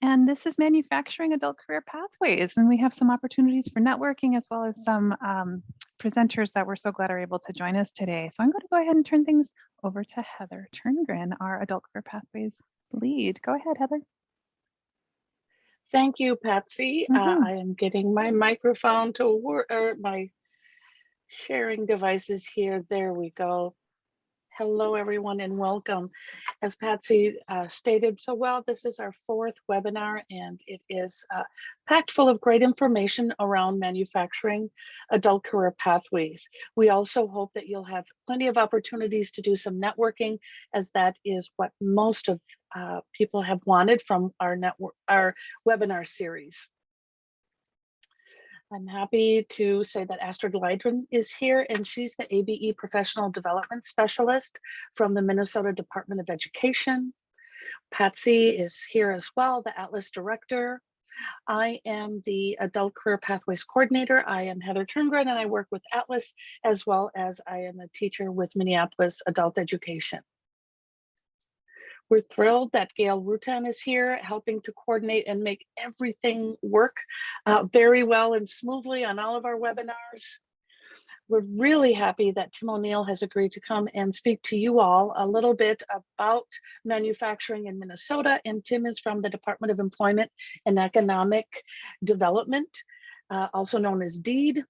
And this is Manufacturing Adult Career Pathways. And we have some opportunities for networking as well as some presenters that we're so glad are able to join us today. So I'm going to go ahead and turn things over to Heather Turngren, our Adult Career Pathways lead. Go ahead, Heather. Thank you, Patsy. I am getting my microphone to work, or my sharing devices here. There we go. Hello, everyone, and welcome. As Patsy stated so well, this is our 4th webinar, and it is packed full of great information around manufacturing adult career pathways. We also hope that you'll have plenty of opportunities to do some networking, as that is what most of people have wanted from our webinar series. I'm happy to say that Astrid Lydron is here, and she's the ABE Professional Development Specialist from the Minnesota Department of Education. Patsy is here as well, the Atlas Director. I am the Adult Career Pathways Coordinator. I am Heather Turngren, and I work with Atlas, as well as I am a teacher with Minneapolis Adult Education. We're thrilled that Gail Rutan is here, helping to coordinate and make everything work very well and smoothly on all of our webinars. We're really happy that Tim O'Neill has agreed to come and speak to you all a little bit about manufacturing in Minnesota. And Tim is from the Department of Employment and Economic Development, also known as DEED.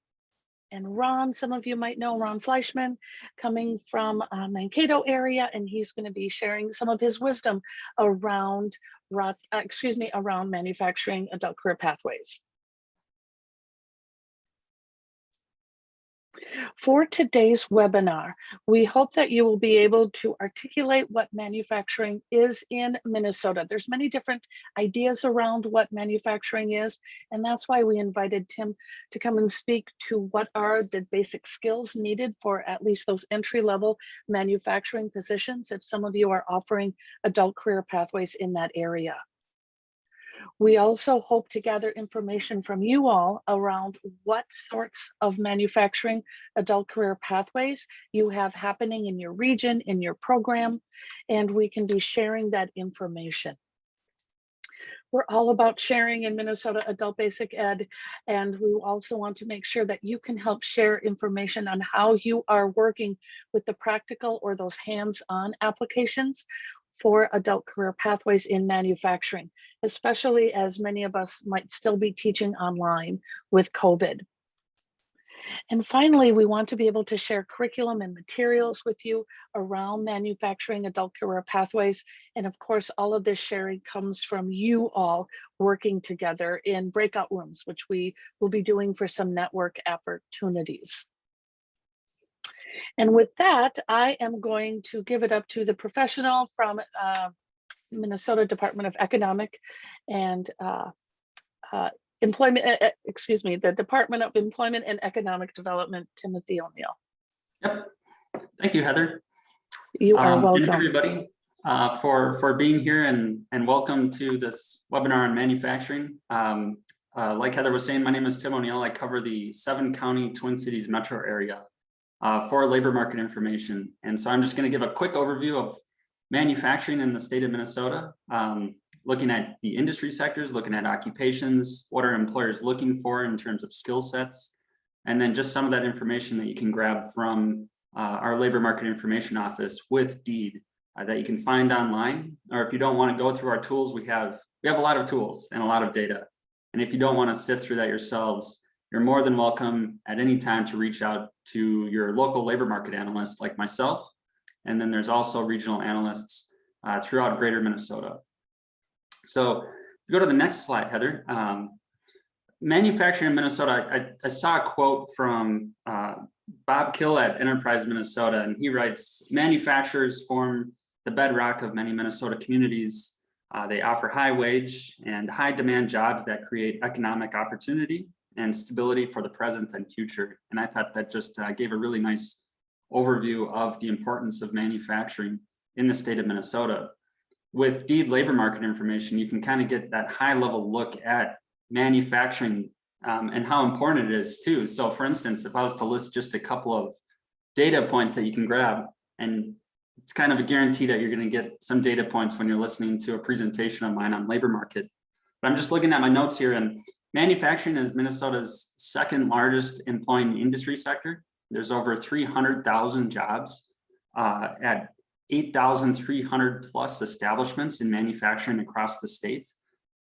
And Ron, some of you might know Ron Fleischman, coming from Mankato area, and he's going to be sharing some of his wisdom around, around manufacturing adult career pathways. For today's webinar, we hope that you will be able to articulate what manufacturing is in Minnesota. There's many different ideas around what manufacturing is, and that's why we invited Tim to come and speak to what are the basic skills needed for at least those entry-level manufacturing positions, if some of you are offering adult career pathways in that area. We also hope to gather information from you all around what sorts of manufacturing adult career pathways you have happening in your region, in your program, and we can be sharing that information. We're all about sharing in Minnesota Adult Basic Ed, and we also want to make sure that you can help share information on how you are working with the practical or those hands-on applications for adult career pathways in manufacturing, especially as many of us might still be teaching online with COVID. And finally, we want to be able to share curriculum and materials with you around manufacturing adult career pathways. And of course, all of this sharing comes from you all working together in breakout rooms, which we will be doing for some network opportunities. And with that, I am going to give it up to the professional from Minnesota Department of Economic and Employment, the Department of Employment and Economic Development, Timothy O'Neill. Yep. Thank you, Heather. You are welcome. And everybody for being here, and welcome to this webinar on manufacturing. Like Heather was saying, my name is Tim O'Neill. I cover the 7-county Twin Cities metro area for labor market information. And so I'm just going to give a quick overview of manufacturing in the state of Minnesota, looking at the industry sectors, looking at occupations, what are employers looking for in terms of skill sets, and then just some of that information that you can grab from our labor market information office with DEED that you can find online. Or if you don't want to go through our tools, we have a lot of tools and a lot of data. And if you don't want to sift through that yourselves, you're more than welcome at any time to reach out to your local labor market analyst like myself. And then there's also regional analysts throughout greater Minnesota. So if you go to the next slide, Heather, manufacturing in Minnesota, I saw a quote from Bob Kill at Enterprise Minnesota, and he writes, manufacturers form the bedrock of many Minnesota communities. They offer high wage and high demand jobs that create economic opportunity and stability for the present and future. And I thought that just gave a really nice overview of the importance of manufacturing in the state of Minnesota. With DEED labor market information, you can kind of get that high level look at manufacturing and how important it is too. So for instance, if I was to list just a couple of data points that you can grab, and it's kind of a guarantee that you're going to get some data points when you're listening to a presentation of mine on labor market. But I'm just looking at my notes here, and manufacturing is Minnesota's second largest employing industry sector. There's over 300,000 jobs at 8,300 plus establishments in manufacturing across the state.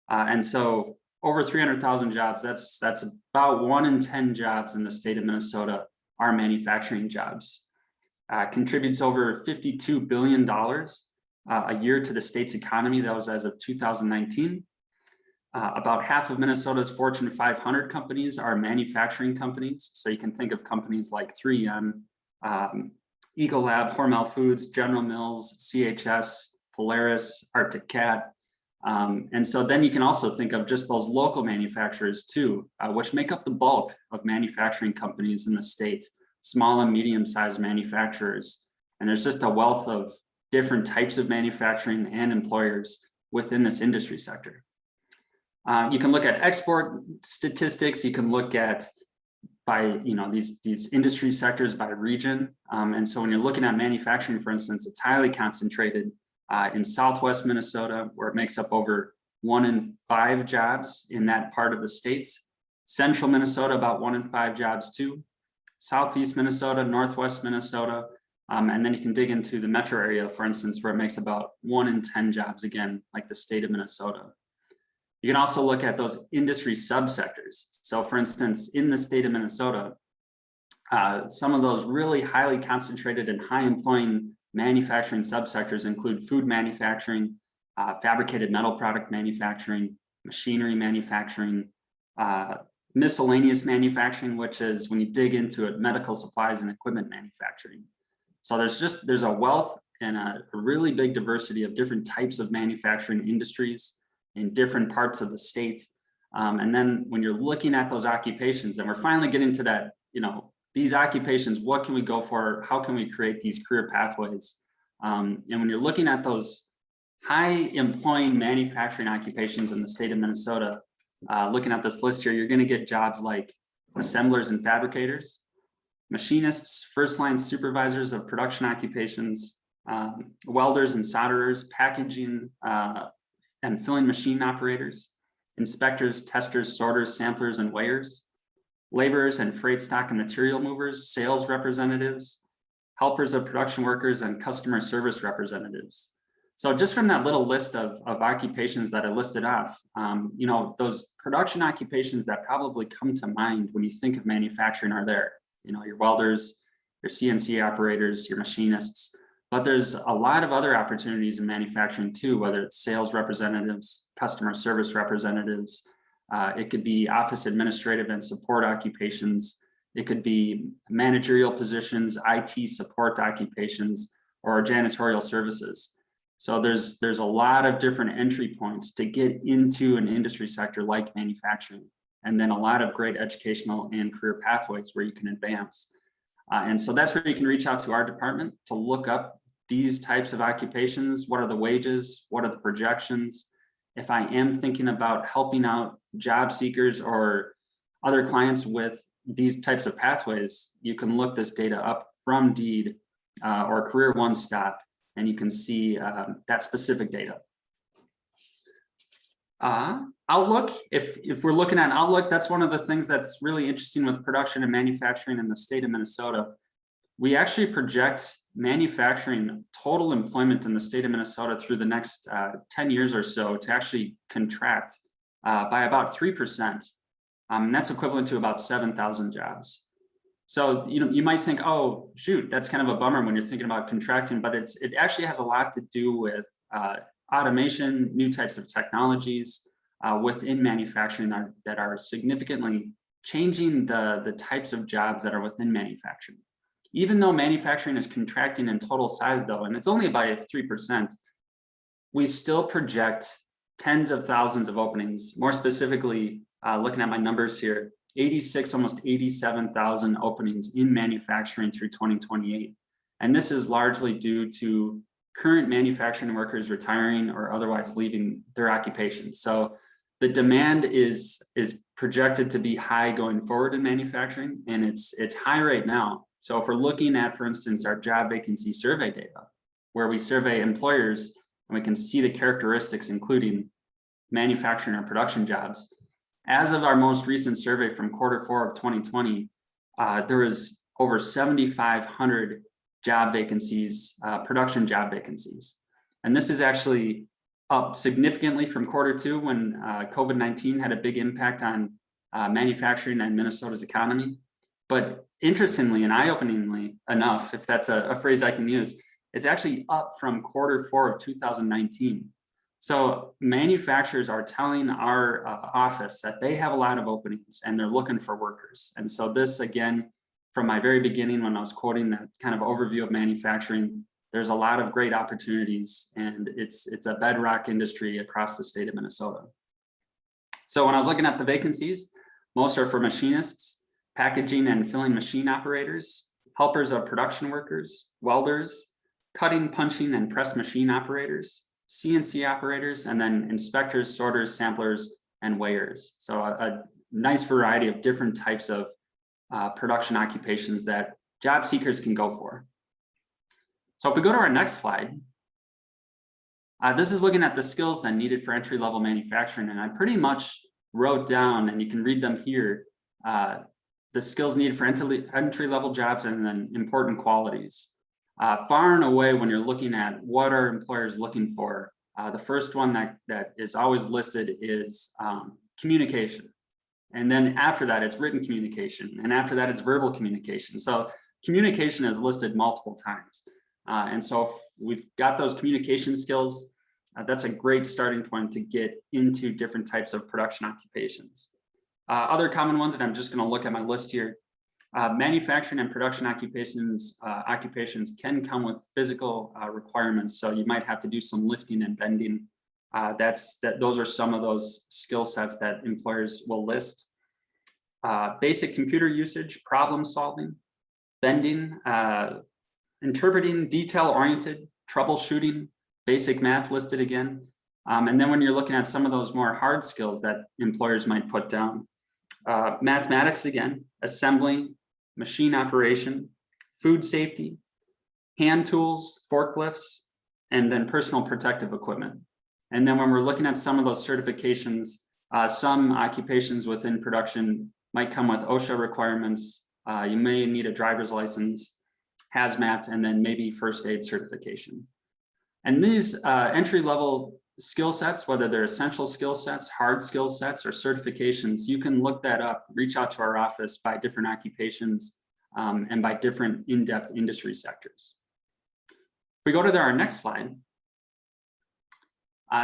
And so over 300,000 jobs, that's about 1 in 10 jobs in the state of Minnesota are manufacturing jobs. Contributes over $52 billion a year to the state's economy. That was as of 2019. About half of Minnesota's Fortune 500 companies are manufacturing companies. So you can think of companies like 3M, Ecolab, Hormel Foods, General Mills, CHS, Polaris, Arctic Cat. And so then you can also think of just those local manufacturers too, which make up the bulk of manufacturing companies in the state, small and medium-sized manufacturers. And there's just a wealth of different types of manufacturing and employers within this industry sector. You can look at export statistics. You can look at by these industry sectors by region. And so when you're looking at manufacturing, for instance, it's highly concentrated in Southwest Minnesota, where it makes up over 1 in 5 jobs in that part of the states. Central Minnesota, about 1 in 5 jobs too. Southeast Minnesota, Northwest Minnesota, and then you can dig into the metro area, for instance, where it makes about 1 in 10 jobs, again, like the state of Minnesota. You can also look at those industry subsectors. So for instance, in the state of Minnesota, some of those really highly concentrated and high employing manufacturing subsectors include food manufacturing, fabricated metal product manufacturing, machinery manufacturing, miscellaneous manufacturing, which is when you dig into it, medical supplies and equipment manufacturing. So there's a wealth and a really big diversity of different types of manufacturing industries in different parts of the state. And then when you're looking at those occupations, and we're finally getting to that, these occupations, what can we go for? How can we create these career pathways? And when you're looking at those high employing manufacturing occupations in the state of Minnesota, looking at this list here, you're going to get jobs like assemblers and fabricators, machinists, first line supervisors of production occupations, welders and solderers, packaging and filling machine operators, inspectors, testers, sorters, samplers, and weighers, laborers and freight stock and material movers, sales representatives, helpers of production workers, and customer service representatives. So just from that little list of occupations that I listed off, those production occupations that probably come to mind when you think of manufacturing are there. Your welders, your CNC operators, your machinists, but there's a lot of other opportunities in manufacturing too, whether it's sales representatives, customer service representatives, it could be office administrative and support occupations, it could be managerial positions, IT support occupations, or janitorial services. So there's a lot of different entry points to get into an industry sector like manufacturing, and then a lot of great educational and career pathways where you can advance. And so that's where you can reach out to our department to look up these types of occupations. What are the wages? What are the projections? If I am thinking about helping out job seekers or other clients with these types of pathways, you can look this data up from DEED or Career One Stop, and you can see that specific data. Outlook, if we're looking at Outlook, that's one of the things that's really interesting with production and manufacturing in the state of Minnesota. We actually project manufacturing total employment in the state of Minnesota through the next 10 years or so to actually contract by about 3%. And that's equivalent to about 7,000 jobs. So, you might think, oh, shoot, that's kind of a bummer when you're thinking about contracting, but it actually has a lot to do with automation, new types of technologies within manufacturing that are significantly changing the types of jobs that are within manufacturing. Even though manufacturing is contracting in total size though, and it's only by 3%, we still project tens of thousands of openings. More specifically, looking at my numbers here, 86, almost 87,000 openings in manufacturing through 2028. And this is largely due to current manufacturing workers retiring or otherwise leaving their occupations. So the demand is projected to be high going forward in manufacturing, and it's high right now. So if we're looking at, for instance, our job vacancy survey data, where we survey employers and we can see the characteristics, including manufacturing or production jobs. As of our most recent survey from Q4 of 2020, there was over 7,500 job vacancies, production job vacancies. And this is actually up significantly from Q2 when COVID-19 had a big impact on manufacturing and Minnesota's economy. But interestingly and eye-openingly enough, if that's a phrase I can use, it's actually up from Q4 of 2019. So manufacturers are telling our office that they have a lot of openings and they're looking for workers. And so this, again, from my very beginning when I was quoting that kind of overview of manufacturing, there's a lot of great opportunities, and it's a bedrock industry across the state of Minnesota. So when I was looking at the vacancies, most are for machinists, packaging and filling machine operators, helpers of production workers, welders, cutting, punching, and press machine operators, CNC operators, and then inspectors, sorters, samplers, and weighers. So a nice variety of different types of production occupations that job seekers can go for. So if we go to our next slide, this is looking at the skills then needed for entry-level manufacturing. And I pretty much wrote down, and you can read them here, the skills needed for entry-level jobs and then important qualities. Far and away, when you're looking at what are employers looking for, the first one that is always listed is communication. And then after that, it's written communication. And after that, it's verbal communication. So communication is listed multiple times. And so if we've got those communication skills, that's a great starting point to get into different types of production occupations. Other common ones, and I'm just going to look at my list here. Manufacturing and production occupations can come with physical requirements. So you might have to do some lifting and bending. Those are some of those skill sets that employers will list. Basic computer usage, problem solving, bending, interpreting, detail-oriented, troubleshooting, basic math listed again. And then when you're looking at some of those more hard skills that employers might put down, mathematics again, assembling, machine operation, food safety, hand tools, forklifts, and then personal protective equipment. And then when we're looking at some of those certifications, some occupations within production might come with OSHA requirements. You may need a driver's license, hazmat, and then maybe first aid certification. And these entry-level skill sets, whether they're essential skill sets, hard skill sets, or certifications, you can look that up, reach out to our office by different occupations and by different in-depth industry sectors. If we go to our next slide,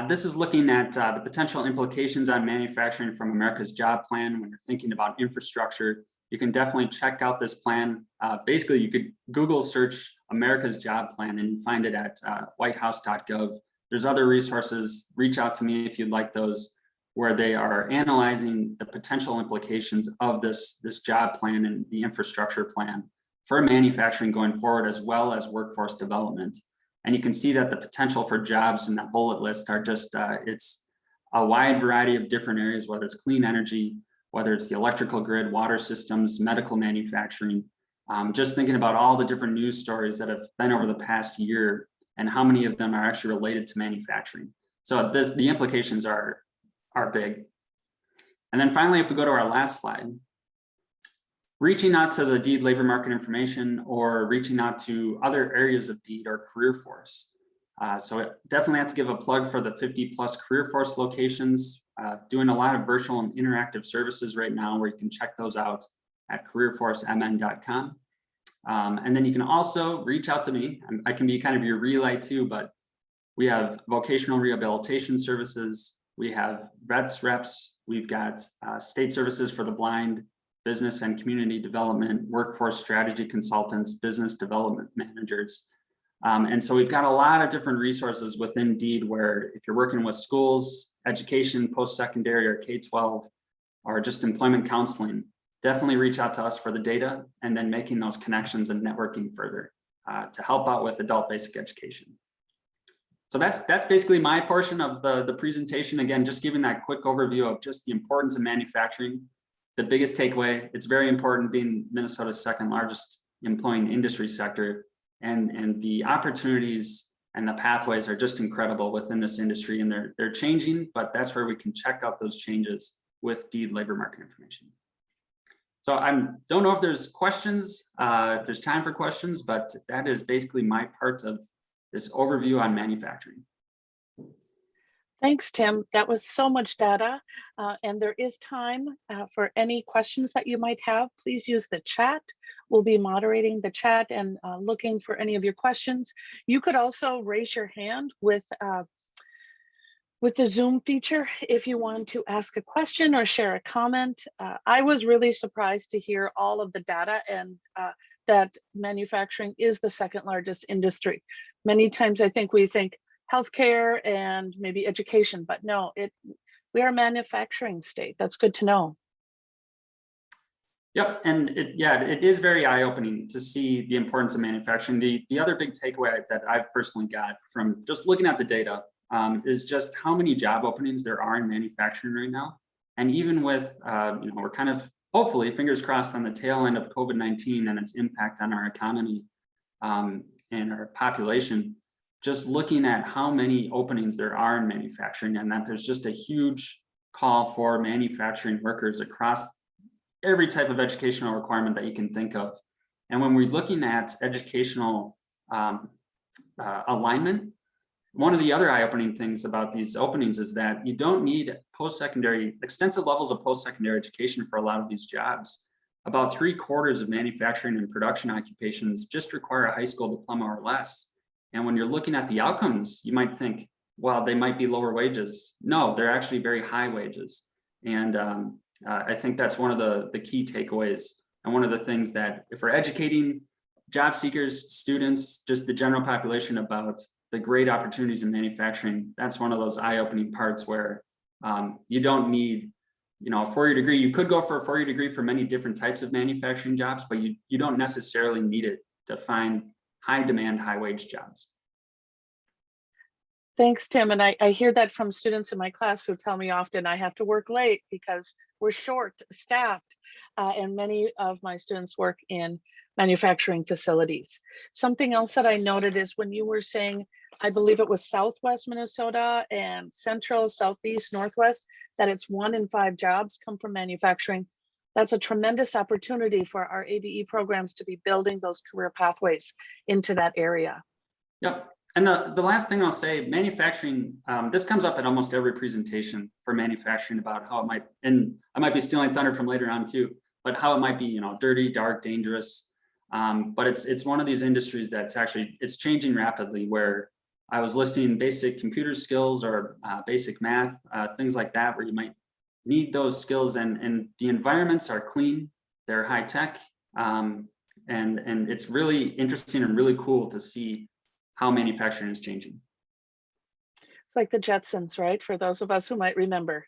this is looking at the potential implications on manufacturing from America's job plan. When you're thinking about infrastructure, you can definitely check out this plan. Basically, you could Google search America's job plan and find it at whitehouse.gov. There's other resources. Reach out to me if you'd like those, where they are analyzing the potential implications of this job plan and the infrastructure plan for manufacturing going forward, as well as workforce development. And you can see that the potential for jobs in that bullet list are just, it's a wide variety of different areas, whether it's clean energy, whether it's the electrical grid, water systems, medical manufacturing. Just thinking about all the different news stories that have been over the past year and how many of them are actually related to manufacturing. So the implications are big. And then finally, if we go to our last slide, reaching out to the DEED labor market information or reaching out to other areas of DEED or career force. So definitely have to give a plug for the 50+ career force locations, doing a lot of virtual and interactive services right now where you can check those out at careerforcemn.com. And then you can also reach out to me. I can be kind of your relay too, but we have vocational rehabilitation services. We have vets reps. We've got state services for the blind, business and community development, workforce strategy consultants, business development managers. And so we've got a lot of different resources within DEED where if you're working with schools, education, post-secondary or K-12, or just employment counseling, definitely reach out to us for the data and then making those connections and networking further to help out with adult basic education. So that's basically my portion of the presentation. Again, just giving that quick overview of just the importance of manufacturing. The biggest takeaway, it's very important being Minnesota's second largest employing industry sector, and the opportunities and the pathways are just incredible within this industry, and they're changing, but that's where we can check out those changes with deed labor market information. So I don't know if there's questions, if there's time for questions, but that is basically my part of this overview on manufacturing. Thanks, Tim. That was so much data, and there is time for any questions that you might have. Please use the chat. We'll be moderating the chat and looking for any of your questions. You could also raise your hand with the Zoom feature if you want to ask a question or share a comment. I was really surprised to hear all of the data and that manufacturing is the second largest industry. Many times I think we think healthcare and maybe education, but no, we are a manufacturing state. That's good to know. Yep, and it is very eye-opening to see the importance of manufacturing. The other big takeaway that I've personally got from just looking at the data is just how many job openings there are in manufacturing right now. And even with, we're kind of, hopefully, fingers crossed, on the tail end of COVID-19 and its impact on our economy and our population, just looking at how many openings there are in manufacturing, and that there's just a huge call for manufacturing workers across every type of educational requirement that you can think of. And when we're looking at educational alignment, one of the other eye-opening things about these openings is that you don't need post-secondary, extensive levels of post-secondary education for a lot of these jobs. About 3/4 of manufacturing and production occupations just require a high school diploma or less. And when you're looking at the outcomes, you might think, well, they might be lower wages. No, they're actually very high wages. And I think that's one of the key takeaways, and one of the things that if we're educating job seekers, students, just the general population about the great opportunities in manufacturing, that's one of those eye-opening parts where you don't need, a 4-year degree. You could go for a 4-year degree for many different types of manufacturing jobs, but you don't necessarily need it to find high demand, high wage jobs. Thanks, Tim. And I hear that from students in my class who tell me often I have to work late because we're short staffed. And many of my students work in manufacturing facilities. Something else that I noted is when you were saying, I believe it was Southwest Minnesota and Central, Southeast, Northwest, that it's 1 in 5 jobs come from manufacturing. That's a tremendous opportunity for our ABE programs to be building those career pathways into that area. Yep. And the last thing I'll say, manufacturing, this comes up at almost every presentation for manufacturing about how it might, and I might be stealing thunder from later on too, but how it might be, dirty, dark, dangerous. But it's one of these industries that's actually, it's changing rapidly, where I was listing basic computer skills or basic math, things like that, where you might need those skills, and the environments are clean, they're high tech, and it's really interesting and really cool to see how manufacturing is changing. It's like the Jetsons, right? For those of us who might remember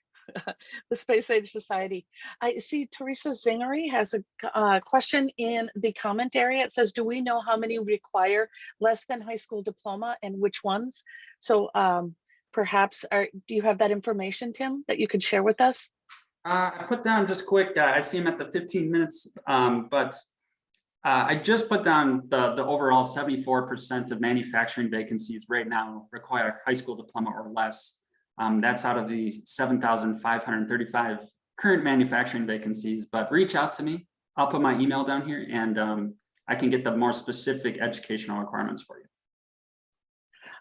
the Space Age Society. I see Teresa Zingery has a question in the comment area. It says, do we know how many require less than high school diploma and which ones? So perhaps, do you have that information, Tim, that you could share with us? I put down just quick, I see him at the 15 minutes, but I just put down the overall 74% of manufacturing vacancies right now require high school diploma or less. That's out of the 7,535 current manufacturing vacancies, but reach out to me. I'll put my email down here, and I can get the more specific educational requirements for you.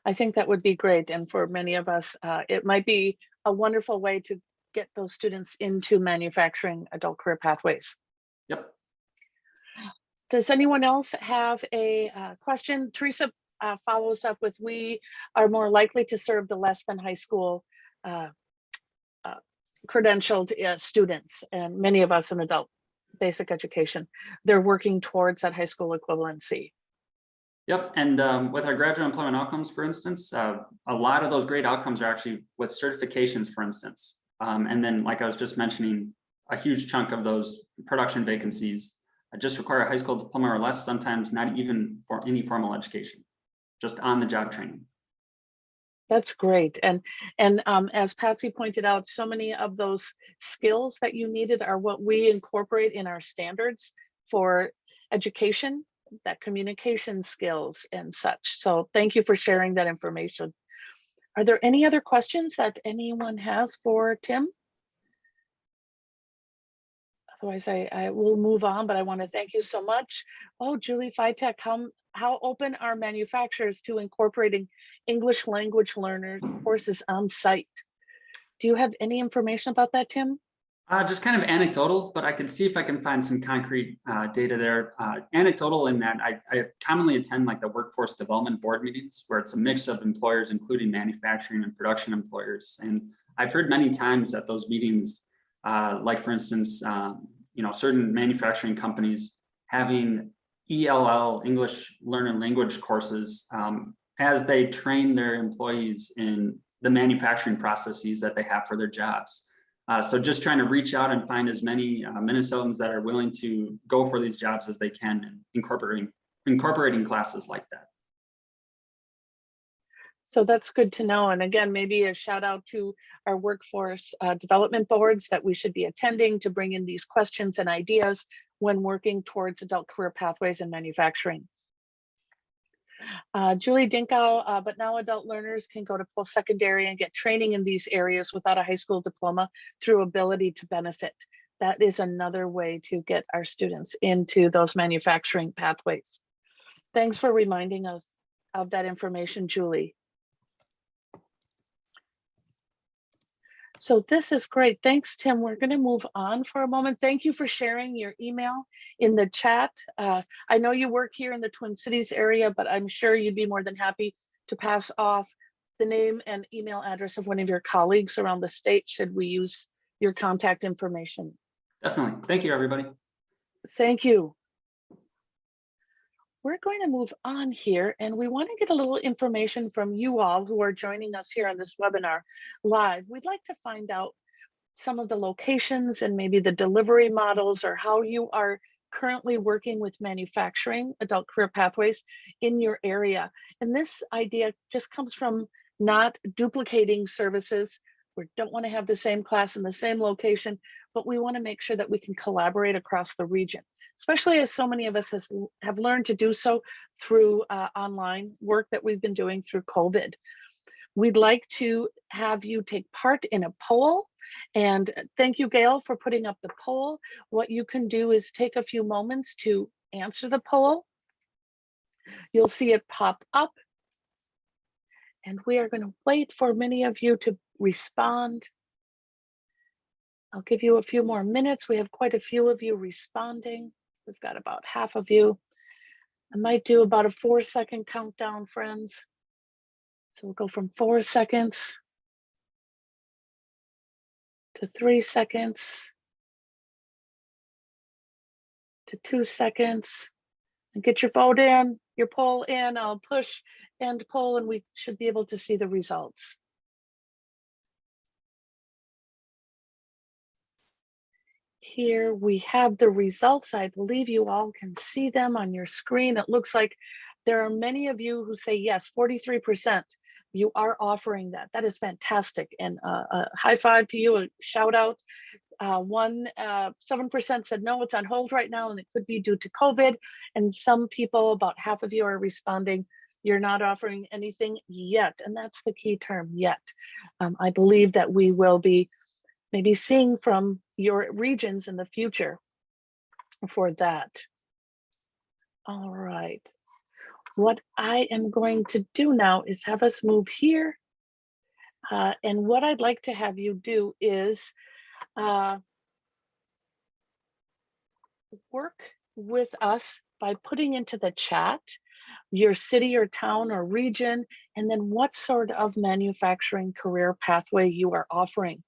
I think that would be great. And for many of us, it might be a wonderful way to get those students into manufacturing adult career pathways. Yep. Does anyone else have a question? Teresa follows up with, we are more likely to serve the less than high school credentialed students, and many of us in adult basic education, they're working towards that high school equivalency. Yep, and with our graduate employment outcomes, for instance, a lot of those great outcomes are actually with certifications, for instance. And then, like I was just mentioning, a huge chunk of those production vacancies just require a high school diploma or less, sometimes not even for any formal education, just on the job training. That's great. And as Patsy pointed out, so many of those skills that you needed are what we incorporate in our standards for education. that communication skills and such. So thank you for sharing that information. Are there any other questions that anyone has for Tim? Otherwise, I will move on, but I want to thank you so much. Oh, Julie Fitek, how open are manufacturers to incorporating English language learner courses on site? Do you have any information about that, Tim? Just kind of anecdotal, but I can see if I can find some concrete data there. Anecdotal in that I commonly attend like the workforce development board meetings where it's a mix of employers, including manufacturing and production employers. And I've heard many times at those meetings, like for instance, certain manufacturing companies having ELL, English Learner Language courses, as they train their employees in the manufacturing processes that they have for their jobs. So just trying to reach out and find as many Minnesotans that are willing to go for these jobs as they can, and incorporating classes like that. So that's good to know. And again, maybe a shout out to our workforce development boards that we should be attending to bring in these questions and ideas when working towards adult career pathways in manufacturing. Julie Dinkow, but now adult learners can go to post-secondary and get training in these areas without a high school diploma through ability to benefit. That is another way to get our students into those manufacturing pathways. Thanks for reminding us of that information, Julie. So this is great. Thanks, Tim. We're going to move on for a moment. Thank you for sharing your email in the chat. I know you work here in the Twin Cities area, but I'm sure you'd be more than happy to pass off the name and email address of one of your colleagues around the state should we use your contact information. Definitely. Thank you, everybody. Thank you. We're going to move on here, and we want to get a little information from you all who are joining us here on this webinar live. We'd like to find out some of the locations and maybe the delivery models or how you are currently working with manufacturing adult career pathways in your area. And this idea just comes from not duplicating services. We don't want to have the same class in the same location, but we want to make sure that we can collaborate across the region, especially as so many of us have learned to do so through online work that we've been doing through COVID. We'd like to have you take part in a poll, and thank you, Gail, for putting up the poll. What you can do is take a few moments to answer the poll. You'll see it pop up, and we are going to wait for many of you to respond. I'll give you a few more minutes. We have quite a few of you responding. We've got about half of you. I might do about a 4-second countdown, friends. So we'll go from 4 seconds to 3 seconds to 2 seconds. And get your vote in, your poll in. I'll push end poll and we should be able to see the results. Here we have the results. I believe you all can see them on your screen. It looks like there are many of you who say yes, 43%. You are offering that. That is fantastic. And a high five to you, a shout out. 7% said no, it's on hold right now and it could be due to COVID. And some people, about half of you are responding, you're not offering anything yet. And that's the key term, yet. I believe that we will be maybe seeing from your regions in the future for that. All right. What I am going to do now is have us move here. And what I'd like to have you do is work with us by putting into the chat your city or town or region, and then what sort of manufacturing career pathway you are offering.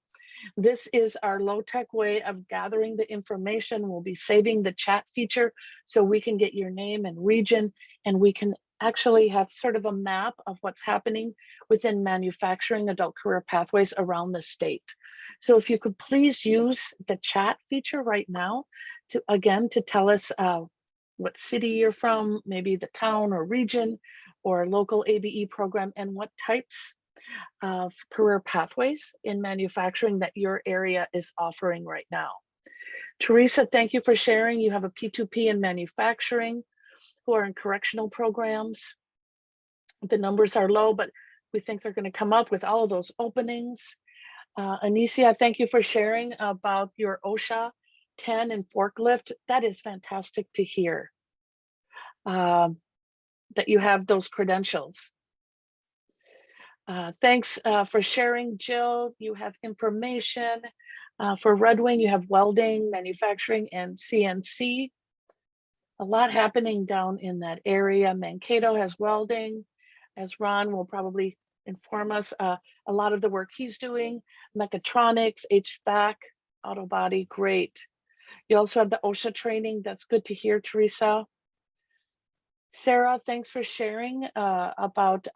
This is our low-tech way of gathering the information. We'll be saving the chat feature so we can get your name and region, and we can actually have sort of a map of what's happening within manufacturing adult career pathways around the state. So if you could please use the chat feature right now to, again, to tell us what city you're from, maybe the town or region or local ABE program, and what types of career pathways in manufacturing that your area is offering right now. Teresa, thank you for sharing. You have a P2P in manufacturing. who are in correctional programs. The numbers are low, but we think they're going to come up with all of those openings. Anicia, thank you for sharing about your OSHA 10 and forklift. That is fantastic to hear that you have those credentials. Thanks for sharing, Jill. You have information. For Red Wing, you have welding, manufacturing, and CNC. A lot happening down in that area. Mankato has welding, as Ron will probably inform us. A lot of the work he's doing, mechatronics, HVAC, auto body, great. You also have the OSHA training. That's good to hear, Teresa. Sarah, thanks for sharing about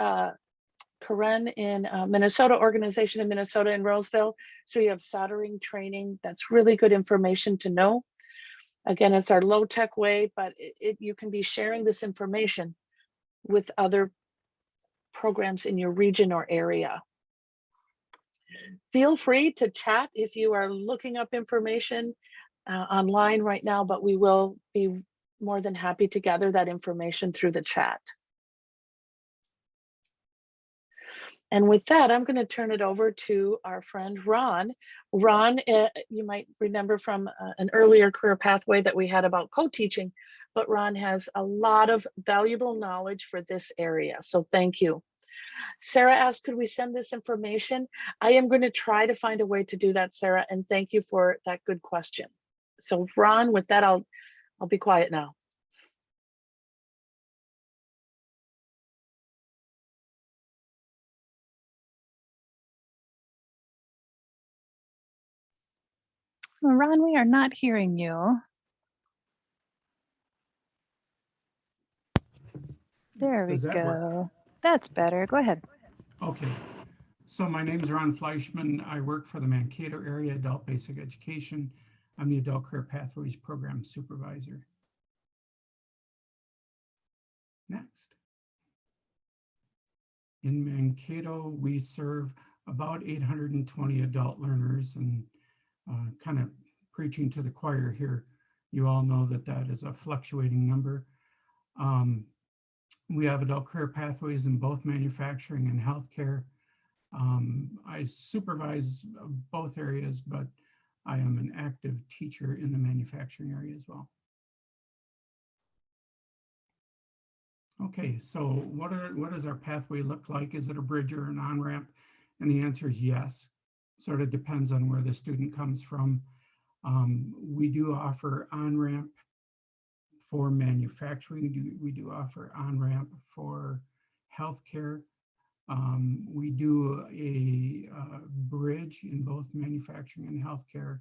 Karen in Minnesota, organization in Minnesota in Roseville. So you have soldering training. That's really good information to know. Again, it's our low tech way, but you can be sharing this information with other programs in your region or area. Feel free to chat if you are looking up information online right now, but we will be more than happy to gather that information through the chat. And with that, I'm going to turn it over to our friend Ron. Ron, you might remember from an earlier career pathway that we had about co-teaching, but Ron has a lot of valuable knowledge for this area. So thank you. Sarah asked, could we send this information? I am going to try to find a way to do that, Sarah, and thank you for that good question. So Ron, with that, I'll be quiet now. Well, Ron, we are not hearing you. There we go. That's better. Go ahead. Okay. So my name is Ron Fleischman. I work for the Mankato Area Adult Basic Education. I'm the Adult Career Pathways Program Supervisor. Next. In Mankato, we serve about 820 adult learners, and kind of preaching to the choir here, you all know that that is a fluctuating number. We have adult career pathways in both manufacturing and healthcare. I supervise both areas, but I am an active teacher in the manufacturing area as well. Okay, so what does our pathway look like? Is it a bridge or an on-ramp? And the answer is yes. Sort of depends on where the student comes from. We do offer on-ramp for manufacturing. We do offer on-ramp for healthcare. We do a bridge in both manufacturing and healthcare.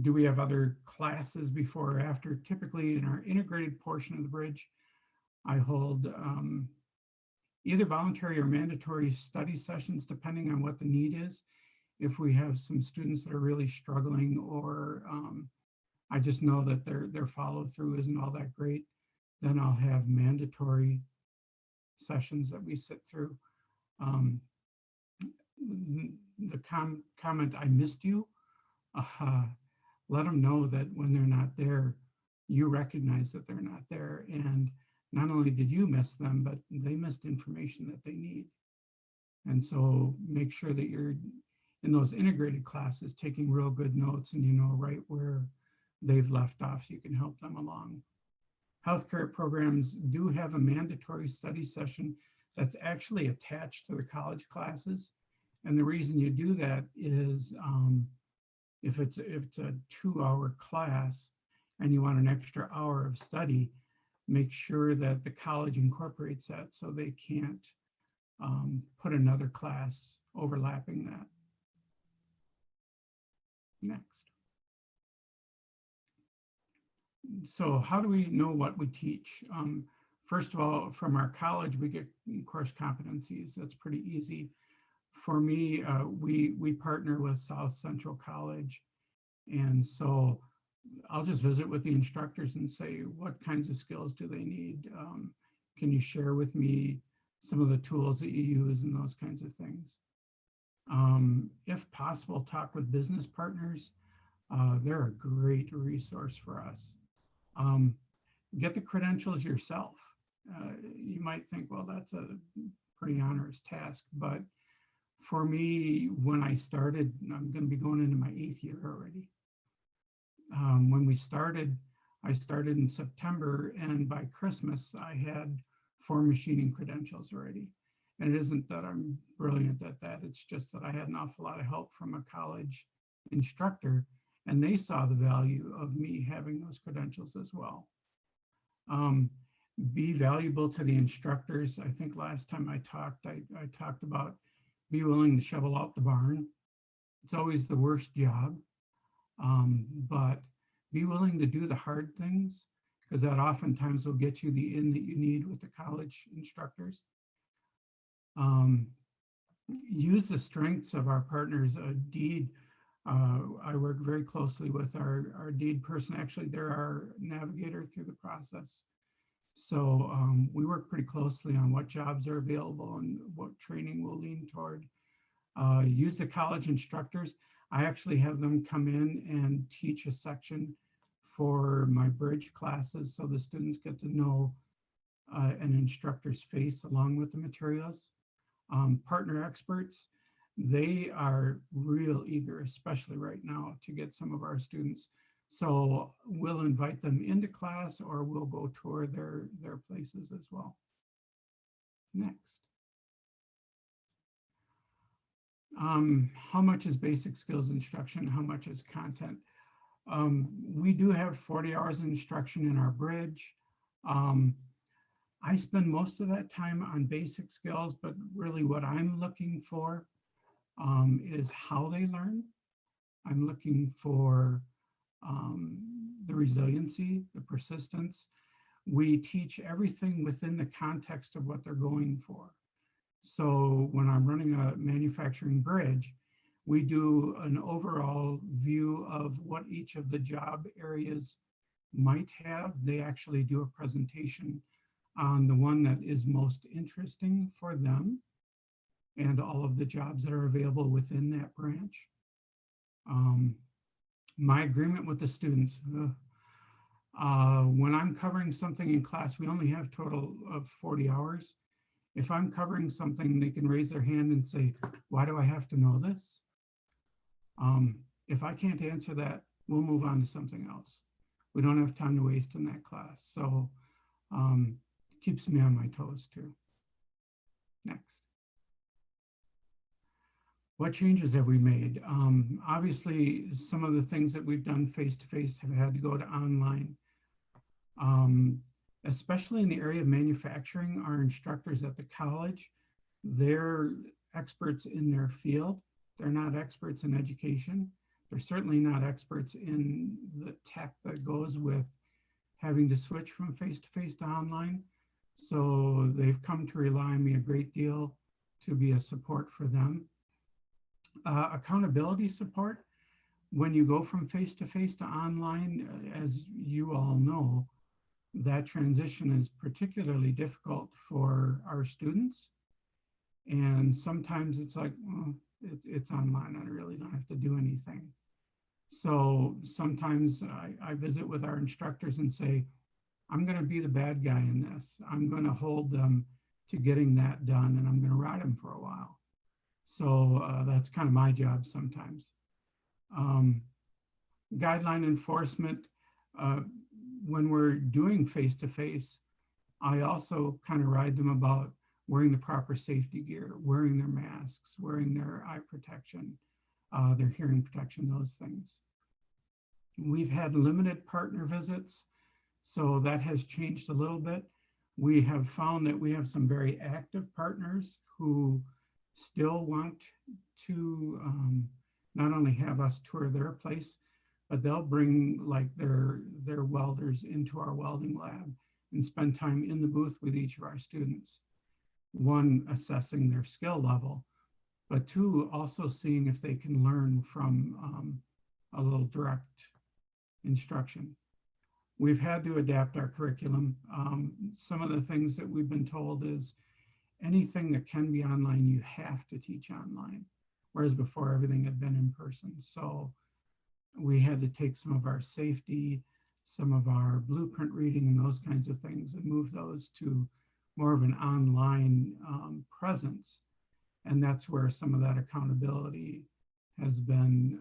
Do we have other classes before or after? Typically in our integrated portion of the bridge, I hold either voluntary or mandatory study sessions, depending on what the need is. If we have some students that are really struggling, or I just know that their follow through isn't all that great, then I'll have mandatory sessions that we sit through. The comment, I missed you, let them know that when they're not there, you recognize that they're not there. And not only did you miss them, but they missed information that they need. And so make sure that you're in those integrated classes taking real good notes, and you know right where they've left off so you can help them along. Healthcare programs do have a mandatory study session that's actually attached to the college classes. And the reason you do that is if it's a 2-hour class and you want an extra hour of study, make sure that the college incorporates that so they can't put another class overlapping that. Next. So how do we know what we teach? First of all, from our college, we get course competencies. That's pretty easy. For me, we partner with South Central College. And so I'll just visit with the instructors and say, what kinds of skills do they need? Can you share with me some of the tools that you use and those kinds of things? If possible, talk with business partners. They're a great resource for us. get the credentials yourself. You might think, well, that's a pretty onerous task, but for me, when I started, I'm going to be going into my 8th year already. When we started, I started in September, and by Christmas, I had 4 machining credentials already. And it isn't that I'm brilliant at that, it's just that I had an awful lot of help from a college instructor, and they saw the value of me having those credentials as well. Be valuable to the instructors. I think last time I talked about be willing to shovel out the barn. It's always the worst job, but be willing to do the hard things, because that oftentimes will get you the in that you need with the college instructors. Use the strengths of our partners. DEED, I work very closely with our DEED person. Actually, they're our navigator through the process. So we work pretty closely on what jobs are available and what training we'll lean toward. Use the college instructors. I actually have them come in and teach a section for my bridge classes, so the students get to know an instructor's face along with the materials. Partner experts, they are real eager, especially right now, to get some of our students. So we'll invite them into class, or we'll go tour their places as well. Next. How much is basic skills instruction? How much is content? We do have 40 hours of instruction in our bridge. I spend most of that time on basic skills, but really what I'm looking for is how they learn. I'm looking for the resiliency, the persistence. We teach everything within the context of what they're going for. So when I'm running a manufacturing bridge, we do an overall view of what each of the job areas might have. They actually do a presentation on the one that is most interesting for them and all of the jobs that are available within that branch. My agreement with the students, when I'm covering something in class, we only have total of 40 hours. If I'm covering something, they can raise their hand and say, why do I have to know this? If I can't answer that, we'll move on to something else. We don't have time to waste in that class. So it keeps me on my toes too. Next. What changes have we made? Obviously, some of the things that we've done face-to-face have had to go to online. Especially in the area of manufacturing, our instructors at the college, they're experts in their field. They're not experts in education. They're certainly not experts in the tech that goes with having to switch from face-to-face to online. So they've come to rely on me a great deal to be a support for them. Accountability support. When you go from face-to-face to online, as you all know, that transition is particularly difficult for our students. And sometimes it's like, well, it's online, I really don't have to do anything. So sometimes I visit with our instructors and say, I'm going to be the bad guy in this. I'm going to hold them to getting that done, and I'm going to ride them for a while. So that's kind of my job sometimes. Guideline enforcement. When we're doing face-to-face, I also kind of ride them about wearing the proper safety gear, wearing their masks, wearing their eye protection, their hearing protection, those things. We've had limited partner visits, so that has changed a little bit. We have found that we have some very active partners who still want to not only have us tour their place, but they'll bring like their welders into our welding lab and spend time in the booth with each of our students. One, assessing their skill level, but two, also seeing if they can learn from a little direct instruction. We've had to adapt our curriculum. Some of the things that we've been told is anything that can be online, you have to teach online, whereas before everything had been in person. So we had to take some of our safety some of our blueprint reading and those kinds of things and move those to more of an online presence. And that's where some of that accountability has been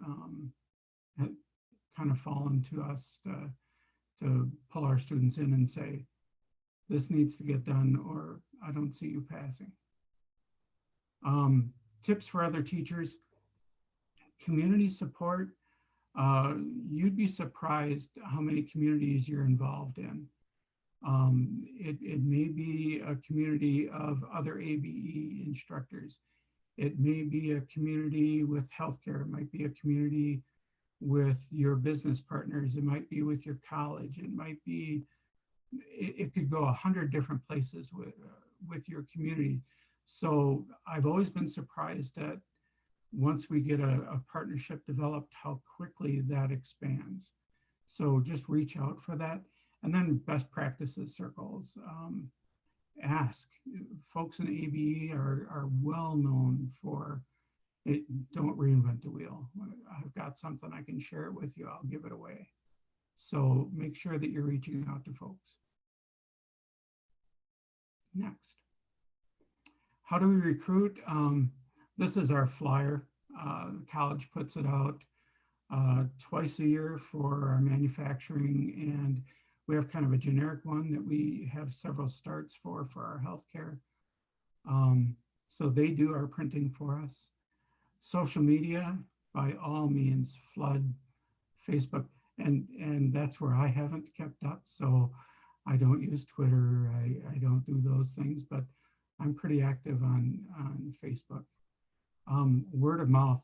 kind of fallen to us to pull our students in and say, this needs to get done or I don't see you passing. Tips for other teachers, community support. You'd be surprised how many communities you're involved in. It may be a community of other ABE instructors. It may be a community with healthcare. It might be a community with your business partners. It might be with your college. It might be, it could go 100 different places with your community. So I've always been surprised at once we get a partnership developed, how quickly that expands. So just reach out for that. And then best practices circles. Ask. Folks in ABE are well known for it. Don't reinvent the wheel. I've got something, I can share it with you, I'll give it away. So make sure that you're reaching out to folks. Next. How do we recruit? This is our flyer. The college puts it out twice a year for our manufacturing, and we have kind of a generic one that we have several starts for our healthcare. So they do our printing for us. Social media, by all means, flood Facebook, and that's where I haven't kept up. So I don't use Twitter, I don't do those things, but I'm pretty active on Facebook. Word of mouth,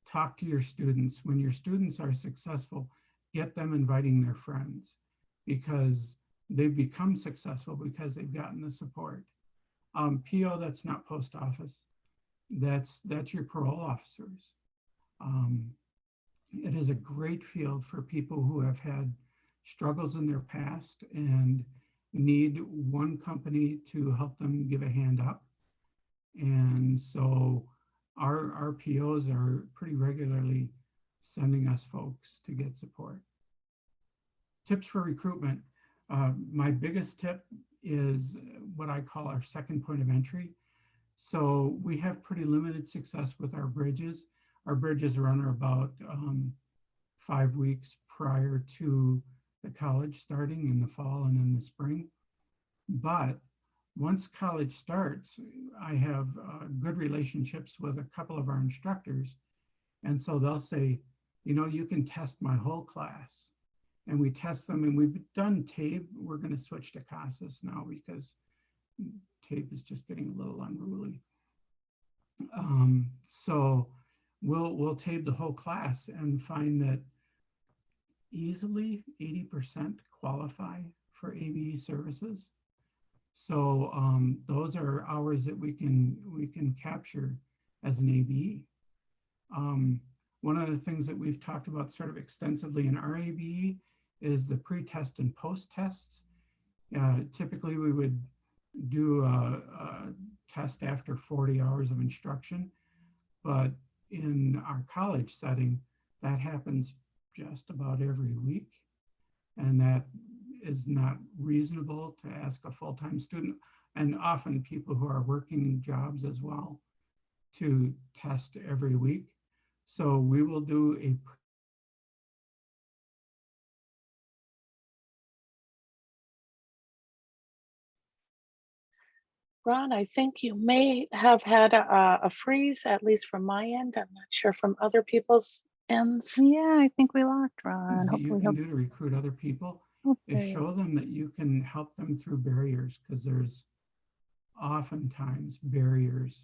talk to your students. When your students are successful, get them inviting their friends because they've become successful because they've gotten the support. PO, that's not post office. That's your parole officers. It is a great field for people who have had struggles in their past and need one company to help them give a hand up. And so our POs are pretty regularly sending us folks to get support. Tips for recruitment. My biggest tip is what I call our second point of entry. So we have pretty limited success with our bridges. Our bridges run about 5 weeks prior to the college starting in the fall and in the spring. But once college starts, I have good relationships with a couple of our instructors. And so they'll say, you know, you can test my whole class. And we test them, and we've done TABE. We're going to switch to CASAS now because TABE is just getting a little unruly. So we'll TABE the whole class and find that easily 80% qualify for ABE services. So those are hours that we can capture as an ABE. One of the things that we've talked about sort of extensively in our ABE is the pre-test and post-tests. Typically, we would do a test after 40 hours of instruction, but in our college setting, that happens just about every week, and that is not reasonable to ask a full-time student, and often people who are working jobs as well, to test every week. So we will do a Ron, I think you may have had a freeze, at least from my end. I'm not sure from other people's ends. Yeah, I think we locked Ron. things that you Hopefully can do to recruit other people there is you show them that you can help them through barriers, because there's oftentimes barriers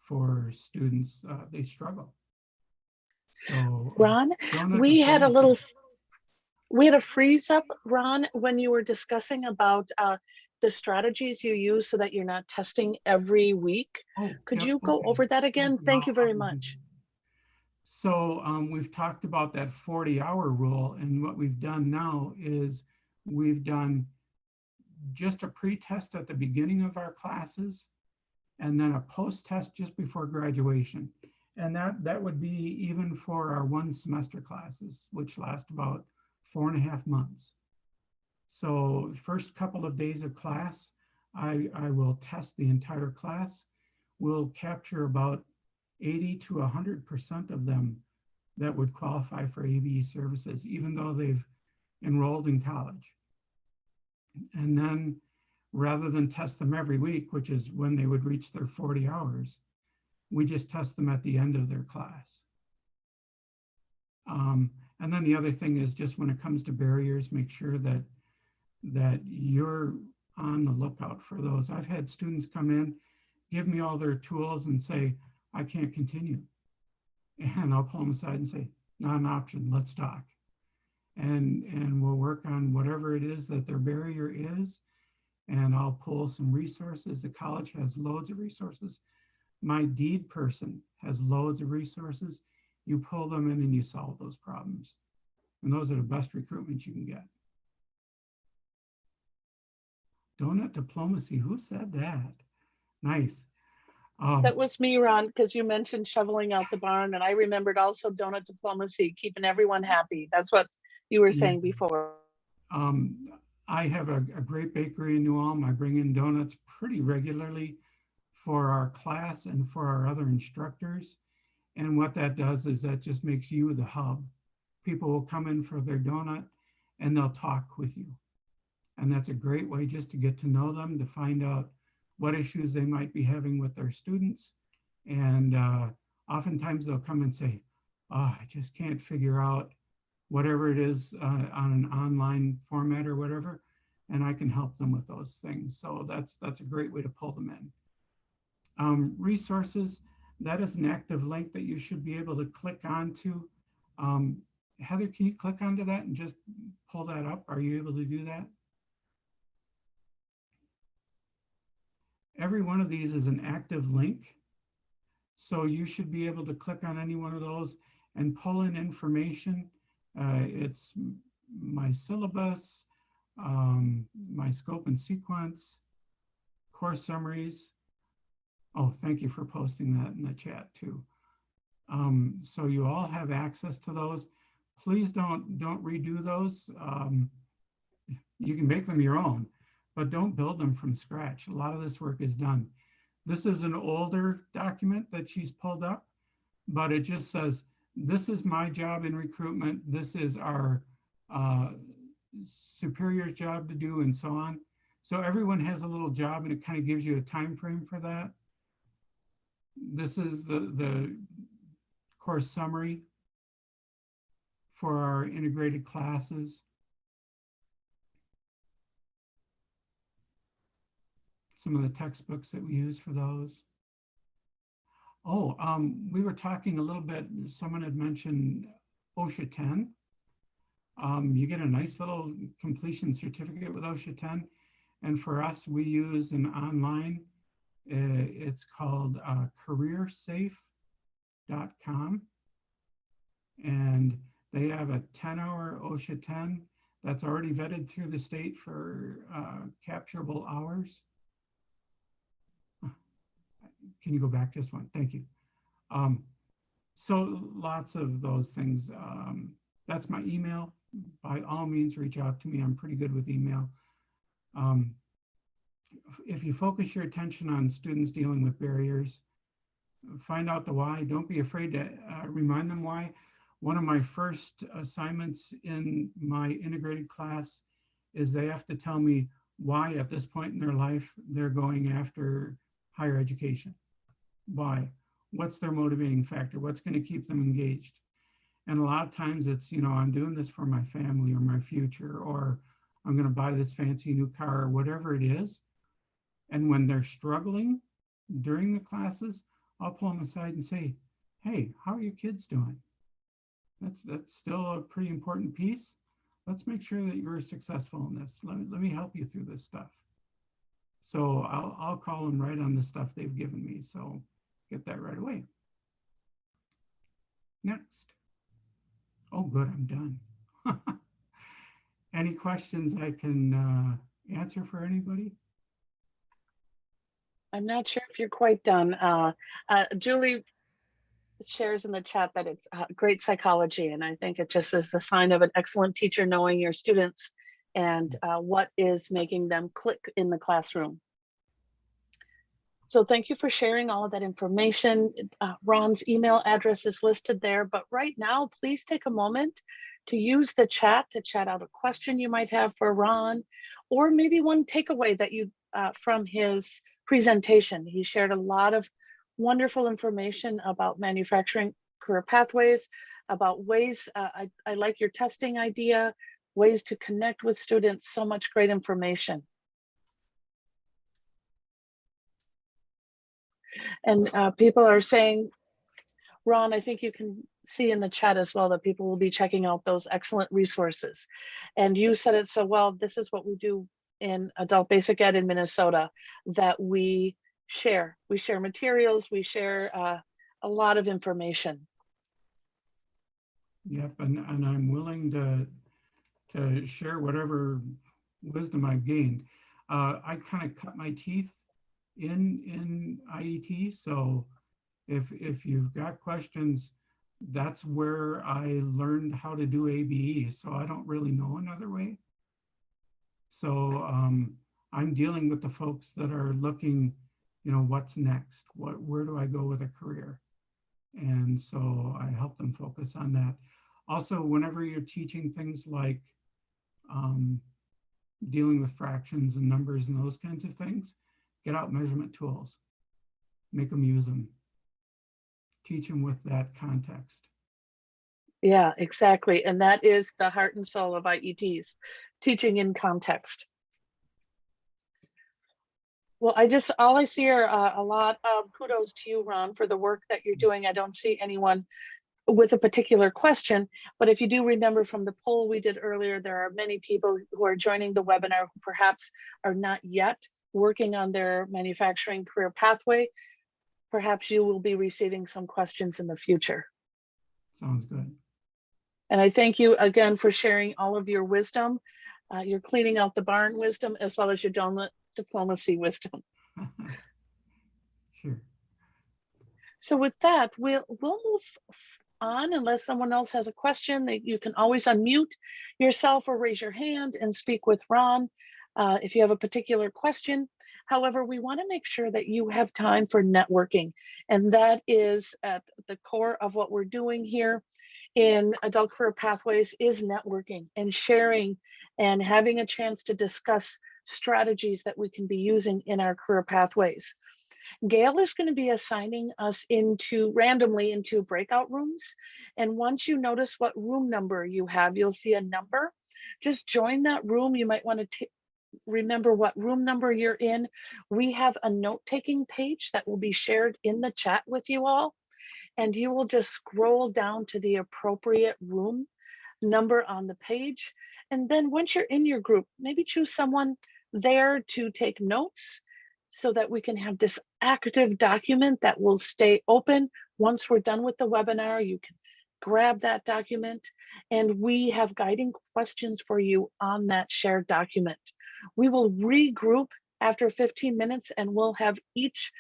for students. They struggle. So Ron, don't we had a understand little, that. we had a freeze up, Ron, when you were discussing about the strategies you use so that you're not testing every week. Oh, Could yep, you go okay. over that again? Yeah, Thank you very I'll do much. that. So we've talked about that 40-hour rule, and what we've done now is we've done just a pre-test at the beginning of our classes and then a post-test just before graduation. And that would be even for our one semester classes, which last about 4.5 months. So first couple of days of class, I will test the entire class. We'll capture about 80 to 100% of them that would qualify for ABE services, even though they've enrolled in college. And then rather than test them every week, which is when they would reach their 40 hours, we just test them at the end of their class. And then the other thing is just when it comes to barriers, make sure that you're on the lookout for those. I've had students come in, give me all their tools and say, I can't continue. And I'll pull them aside and say, not an option, let's talk. And we'll work on whatever it is that their barrier is. And I'll pull some resources. The college has loads of resources. My deed person has loads of resources. You pull them in and you solve those problems. And those are the best recruitment you can get. Donut diplomacy, who said that? Nice. That was me, Ron, because you mentioned shoveling out the barn, and I remembered also donut diplomacy, keeping everyone happy. That's what you were saying before. I have a great bakery in New Ulm. I bring in donuts pretty regularly for our class and for our other instructors. And what that does is that just makes you the hub. People will come in for their donut and they'll talk with you. And that's a great way just to get to know them, to find out what issues they might be having with their students. And oftentimes they'll come and say, oh, I just can't figure out whatever it is on an online format or whatever, and I can help them with those things. So that's a great way to pull them in. Resources, that is an active link that you should be able to click onto. Heather, can you click onto that and just pull that up? Are you able to do that? Every one of these is an active link. So you should be able to click on any one of those and pull in information. It's my syllabus, my scope and sequence, course summaries. Oh, thank you for posting that in the chat too. So you all have access to those. Please don't redo those. You can make them your own, but don't build them from scratch. A lot of this work is done. This is an older document that she's pulled up, but it just says, this is my job in recruitment. This is our superior's job to do, and so on. So everyone has a little job, and it kind of gives you a time frame for that. This is the course summary for our integrated classes. Some of the textbooks that we use for those. Oh, we were talking a little bit, someone had mentioned OSHA 10. You get a nice little completion certificate with OSHA 10. And for us, we use an online, it's called careersafe.com. And they have a 10-hour OSHA 10 that's already vetted through the state for capturable hours. Can you go back just one? Thank you. So lots of those things. That's my email. By all means, reach out to me. I'm pretty good with email. If you focus your attention on students dealing with barriers, find out the why. Don't be afraid to remind them why. One of my first assignments in my integrated class is they have to tell me why at this point in their life they're going after higher education. Why? What's their motivating factor? What's going to keep them engaged? And a lot of times it's, you know, I'm doing this for my family or my future, or I'm going to buy this fancy new car, or whatever it is. And when they're struggling during the classes, I'll pull them aside and say, hey, how are your kids doing? That's still a pretty important piece. Let's make sure that you're successful in this. Let me help you through this stuff. So I'll call them right on the stuff they've given me. So get that right away. Next. Oh, good, I'm done. Any questions I can answer for anybody? I'm not sure if you're quite done. Julie, shares in the chat that it's great psychology, and I think it just is the sign of an excellent teacher knowing your students and what is making them click in the classroom. So thank you for sharing all of that information. Ron's email address is listed there, but right now, please take a moment to use the chat to chat out a question you might have for Ron, or maybe one takeaway that you from his presentation. He shared a lot of wonderful information about manufacturing career pathways, about ways, I like your testing idea, ways to connect with students, so much great information. And people are saying, Ron, I think you can see in the chat as well that people will be checking out those excellent resources. And you said it so well, this is what we do in Adult Basic Ed in Minnesota, that we share materials, we share a lot of information. Yep, and I'm willing to share whatever wisdom I've gained. I kind of cut my teeth in IET, so if you've got questions, that's where I learned how to do ABE, so I don't really know another way. So I'm dealing with the folks that are looking, you know, what's next? Where do I go with a career? And so I help them focus on that. Also, whenever you're teaching things like dealing with fractions and numbers and those kinds of things, get out measurement tools, make them use them, teach them with that context. Yeah, exactly. And that is the heart and soul of IETs, teaching in context. Well, all I see are a lot of kudos to you, Ron, for the work that you're doing. I don't see anyone with a particular question, but if you do remember from the poll we did earlier, there are many people who are joining the webinar who perhaps are not yet working on their manufacturing career pathway. Perhaps you will be receiving some questions in the future. Sounds good. And I thank you again for sharing all of your wisdom, your cleaning out the barn wisdom, as well as your diplomacy wisdom. Sure. So with that, we'll move on unless someone else has a question. You can always unmute yourself or raise your hand and speak with Ron if you have a particular question. However, we want to make sure that you have time for networking, and that is at the core of what we're doing here in Adult Career Pathways is networking and sharing and having a chance to discuss strategies that we can be using in our career pathways. Gail is going to be assigning us randomly into breakout rooms. And once you notice what room number you have, you'll see a number. Just join that room. You might want to remember what room number you're in. We have a note-taking page that will be shared in the chat with you all. And you will just scroll down to the appropriate room number on the page. And then once you're in your group, maybe choose someone there to take notes so that we can have this active document that will stay open. Once we're done with the webinar, you can grab that document, and we have guiding questions for you on that shared document. We will regroup after 15 minutes, and we'll have each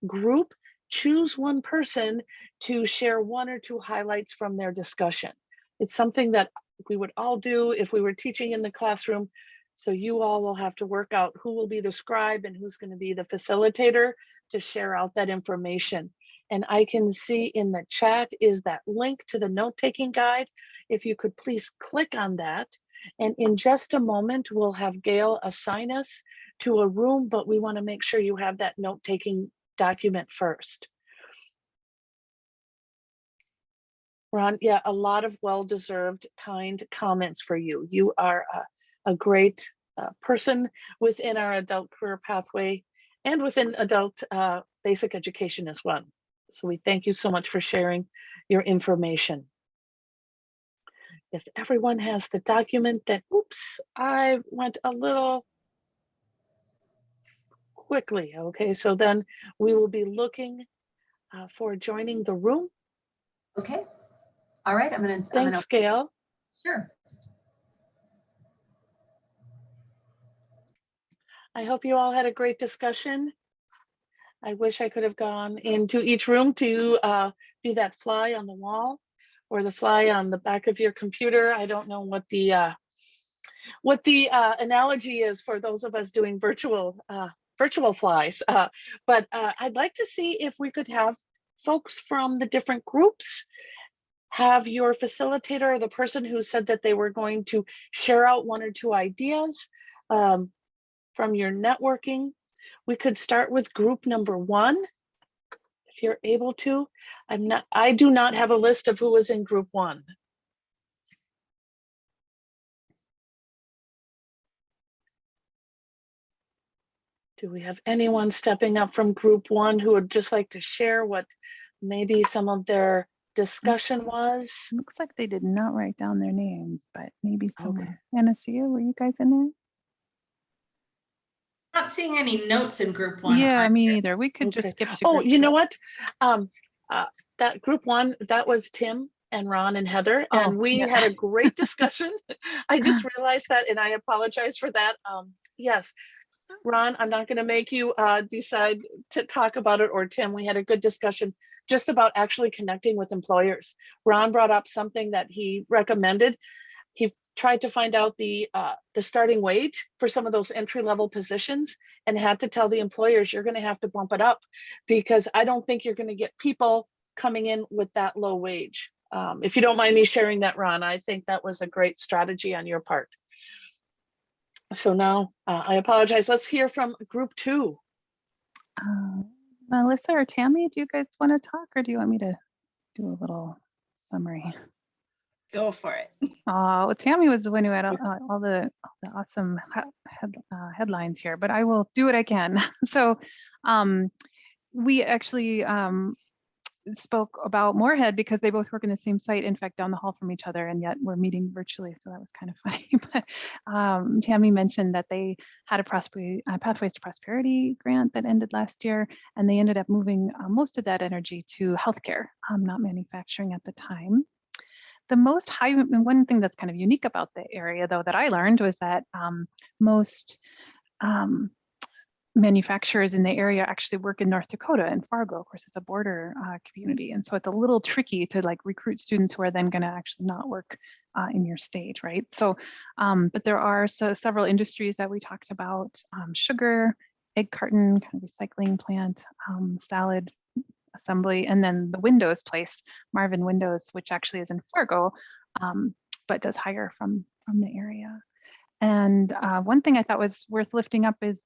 group choose one person to share one or two highlights from their discussion. It's something that we would all do if we were teaching in the classroom. So you all will have to work out who will be the scribe and who's going to be the facilitator to share out that information. And I can see in the chat is that link to the note-taking guide. If you could please click on that. And in just a moment, we'll have Gail assign us to a room, but we want to make sure you have that note-taking document first. Ron, yeah, a lot of well-deserved kind comments for you. You are a great person within our adult career pathway and within adult basic education as well. So we thank you so much for sharing your information. If everyone has the document, then oops, I went a little quickly. Okay, so then we will be looking for joining the room. Okay. All right. Thanks, Gail. Sure. I hope you all had a great discussion. I wish I could have gone into each room to be that fly on the wall or the fly on the back of your computer. I don't know what the analogy is for those of us doing virtual flies, but I'd like to see if we could have folks from the different groups have your facilitator or the person who said that they were going to share out 1 or 2 ideas from your networking. We could start with group number 1, if you're able to. I do not have a list of who was in group 1. Do we have anyone stepping up from group 1 who would just like to share what maybe some of their discussion was? Looks like they did not write down their names, but maybe someone. Okay. Anastasia, were you guys in there? Not seeing any notes in group 1. Yeah, me neither. We could just skip to Oh, group you know 2. what? That group 1, that was Tim and Ron and Heather, Oh, and we yeah. had a great discussion. I just realized that, and I apologize for that. Yes, Ron, I'm not going to make you decide to talk about it, or Tim. We had a good discussion just about actually connecting with employers. Ron brought up something that he recommended. He tried to find out the starting wage for some of those entry-level positions and had to tell the employers, you're going to have to bump it up, because I don't think you're going to get people coming in with that low wage. If you don't mind me sharing that, Ron, I think that was a great strategy on your part. So now I apologize. Let's hear from group 2. Melissa or Tammy, do you guys want to talk, or do you want me to do a little summary? Go for it. Well, Tammy was the one who had all the awesome headlines here, but I will do what I can. So we actually spoke about Moorhead because they both work in the same site, in fact, down the hall from each other, and yet we're meeting virtually. So that was kind of funny. But Tammy mentioned that they had a Pathways to Prosperity grant that ended last year, and they ended up moving most of that energy to healthcare, not manufacturing at the time. The most one thing that's kind of unique about the area, though, that I learned was that most manufacturers in the area actually work in North Dakota and Fargo. Of course, it's a border community. And so it's a little tricky to like recruit students who are then going to actually not work in your state, right? So, but there are several industries that we talked about: sugar, egg carton, kind of recycling plant, salad assembly, and then the windows place, Marvin Windows, which actually is in Fargo, but does hire from the area. And one thing I thought was worth lifting up is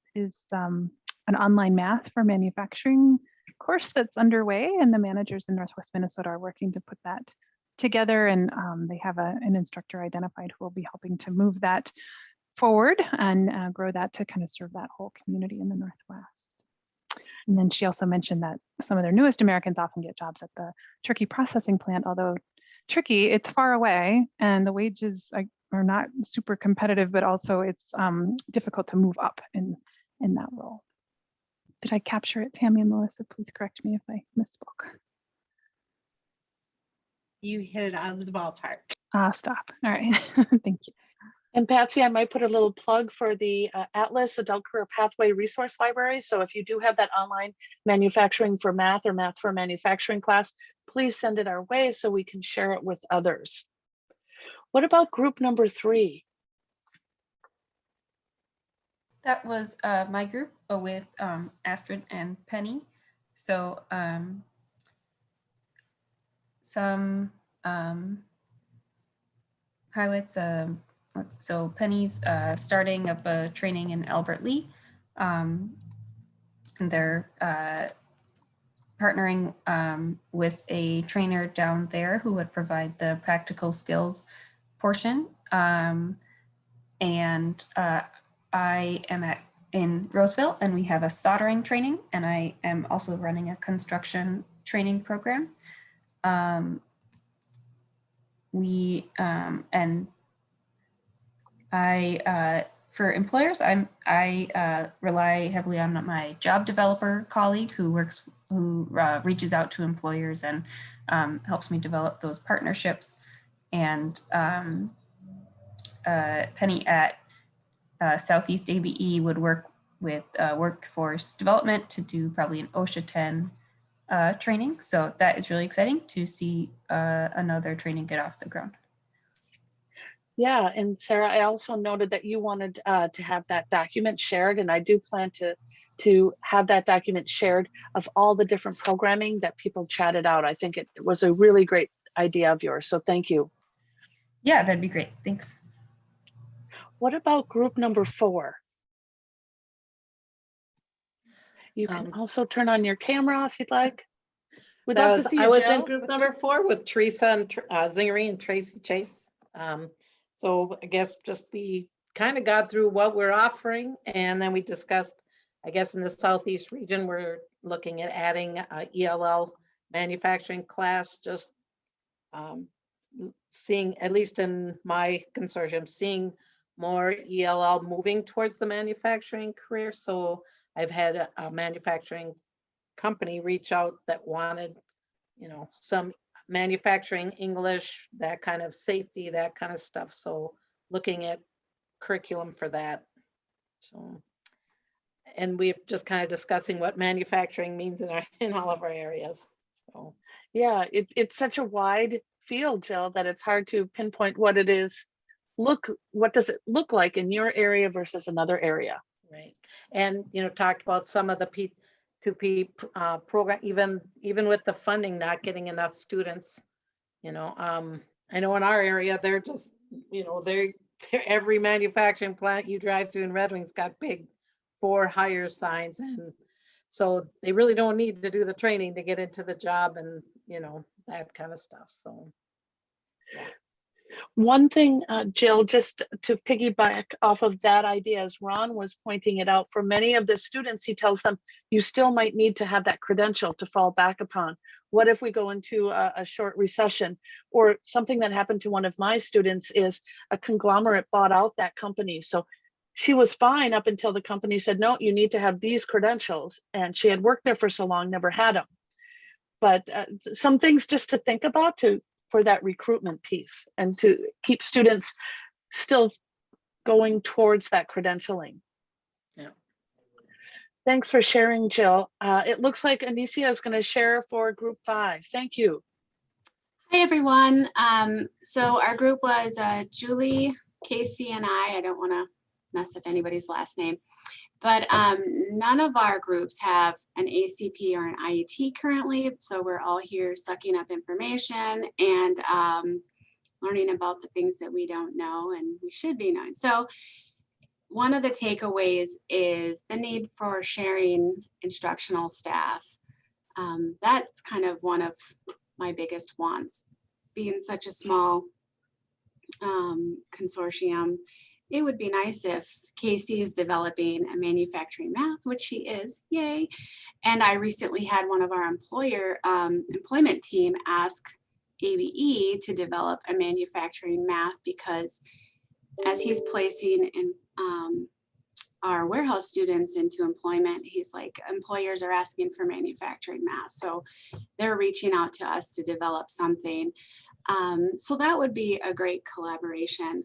an online math for manufacturing course that's underway, and the managers in Northwest Minnesota are working to put that together, and they have an instructor identified who will be helping to move that forward and grow that to kind of serve that whole community in the Northwest. And then she also mentioned that some of their newest Americans often get jobs at the turkey processing plant, although tricky, it's far away and the wages are not super competitive, but also it's difficult to move up in that role. Did I capture it, Tammy and Melissa? Please correct me if I misspoke. You hit it out of the ballpark. Stop. All right. Thank you. And Patsy, I might put a little plug for the Atlas Adult Career Pathway Resource Library. So if you do have that online manufacturing for math or math for manufacturing class, please send it our way so we can share it with others. What about group number 3? That was my group with Astrid and Penny. So some highlights. So Penny's starting up a training in Albert Lee, and they're partnering with a trainer down there who would provide the practical skills portion. And I am in Roseville, and we have a soldering training, and I am also running a construction training program. For employers, I rely heavily on my job developer colleague who reaches out to employers and helps me develop those partnerships. And Penny at Southeast ABE would work with workforce development to do probably an OSHA 10 training. So that is really exciting to see another training get off the ground. Yeah, and Sarah, I also noted that you wanted to have that document shared, and I do plan to have that document shared of all the different programming that people chatted out. I think it was a really great idea of yours, so thank you. Yeah, that'd be great. Thanks. What about group number 4? You can also turn on your camera if you'd like. We'd love to see you, I was in Jill. group number 4 with Teresa and Zingery and Tracy Chase. So I guess just we kind of got through what we're offering, and then we discussed, I guess in the Southeast region, we're looking at adding a ELL manufacturing class, just seeing, at least in my consortium, seeing more ELL moving towards the manufacturing career. So I've had a manufacturing company reach out that wanted, you know, some manufacturing English, that kind of safety, that kind of stuff. So looking at curriculum for that. So, and we're just kind of discussing what manufacturing means in all of our areas. So Yeah, it's such a wide field, Jill, that it's hard to pinpoint what it is. What does it look like in your area versus another area? right, and you know, talked about some of the P2P program, even with the funding not getting enough students. You know, I know in our area, they're just, you know, they're every manufacturing plant you drive through in Red Wing's got big for hire signs, and so they really don't need to do the training to get into the job, and you know, that kind of stuff. So yeah. One thing, Jill, just to piggyback off of that idea, as Ron was pointing it out, for many of the students, he tells them, you still might need to have that credential to fall back upon. What if we go into a short recession? Or something that happened to one of my students is a conglomerate bought out that company. So she was fine up until the company said, no, you need to have these credentials. And she had worked there for so long, never had them. But some things just to think about for that recruitment piece, and to keep students still going towards that credentialing. Yeah. Thanks for sharing, Jill. It looks like Anicia is going to share for group 5. Thank you. Hi, everyone. So our group was Julie, Casey, and I don't want to mess up anybody's last name, but none of our groups have an ACP or an IET currently. So we're all here sucking up information and learning about the things that we don't know and we should be knowing. So one of the takeaways is the need for sharing instructional staff. That's kind of one of my biggest wants. Being such a small consortium, it would be nice if Casey is developing a manufacturing math, which she is, yay. And I recently had one of our employment team ask ABE to develop a manufacturing math, because as he's placing in our warehouse students into employment, he's like, employers are asking for manufacturing math. So they're reaching out to us to develop something. So that would be a great collaboration.